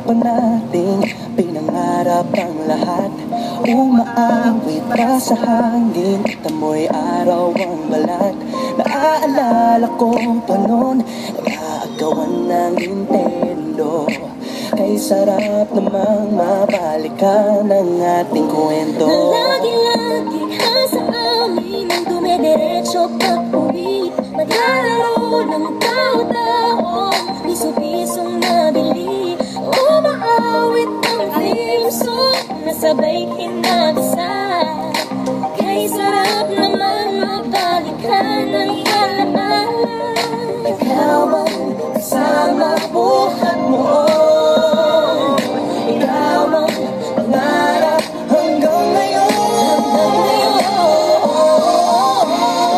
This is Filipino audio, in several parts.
pa nating pinangarap ang lahat. Umaawit pa sa hangin at amoy araw ang balat. Naaalala ko pa noon, nag-aagawan ng Nintendo. Kay sarap namang mabalikan ang ating kwento. Lagi-lagi ka sa amin ang dumidiretso pag-uwi. Maglalaro ng tao-taong piso-pisong nabili. Umaawit ang theme song na sabay kinabasa. Kay sarap naman mabalikan ang alaala. Ikaw ang kasama buhat mo. Ikaw ang pangarap hanggang ngayon.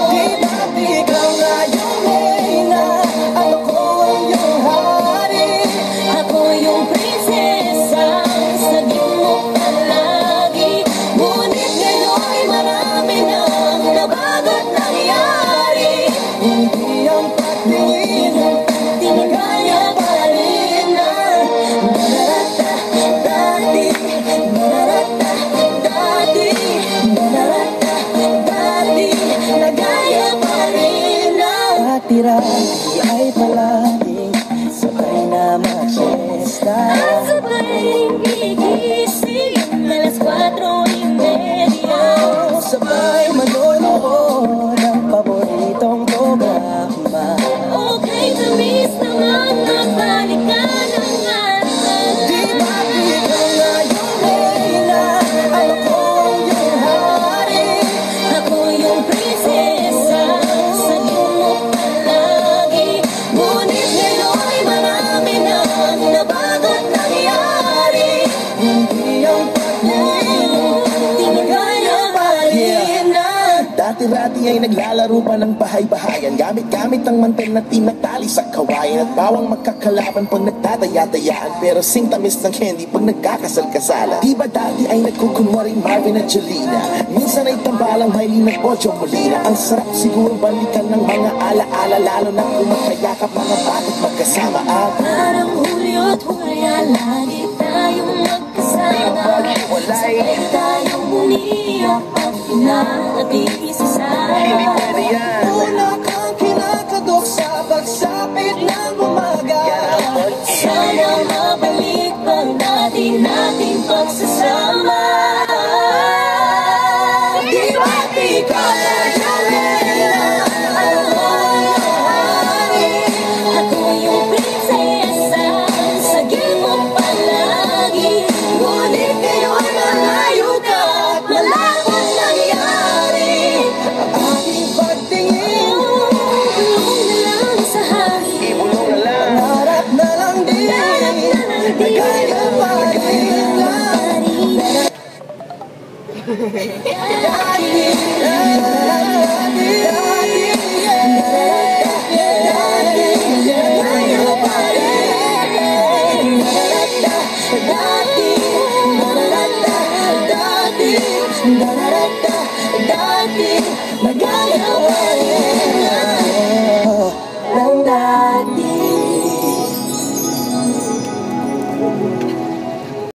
Di ba't ikaw nga yung reyna? Ako ang iyong hari. Ako yung prinsesa, sabihin mo palagi. Ngunit ngayon'y marami nang nabago't nangyari. Hindi ang pagdiwin, di na kaya parin na. Narata, dati, narata, dati, narata, dati, nagaya pa rin na. Dati-rati ay palaging sabay na mag-siesta. At sabay gigising alas 4:30. Sabay manonood ng paboritong programa. Okay, tamis naman nabalikan ang alam. Di ba't ikaw nga yung reyna? Ako ang iyong hari. Ako yung prinsesa, sabihin mo palagi. Ngunit ngayon'y marami nang nabago't nangyari. Hindi ang pagdiwin, di na kaya parin na. Dati-rati ay naglalaro pa ng bahay-bahayan. Gamit-gamit ang mantel na tinatali sa kawayan. At bawang magkakalaban pag nagtataya-tayaan. Pero sing tamis ng candy pag nagkakasal-kasalan. Di ba dati ay nagkukunwaring Marvin at Jelena? Minsan ay tambalang Maylin at Ocho Molina. Ang sarap siguro balikan ng mga ala-ala. Lalo na kung magkayakap mga bata't magkasama ang Parang Hulyo at Hulya, lagi tayong magkasama. Sabay tayong umiyak at pinag-iisasama. Una kang kinakadok sa pagsapit ng umaga. Sana mabalik pang dati nating pagsasama. Di ba't ikaw nga yung reyna? Ako ang iyong hari. Ako yung prinsesa, sagip mo palagi. Ngunit ngayon malayo ka at malakot nangyari. Ang aking pagtingin, Bulong na lang sa hangin. ibulong na lang. harap na lang din. Nagaya pa rin na. Dati, dati, dati.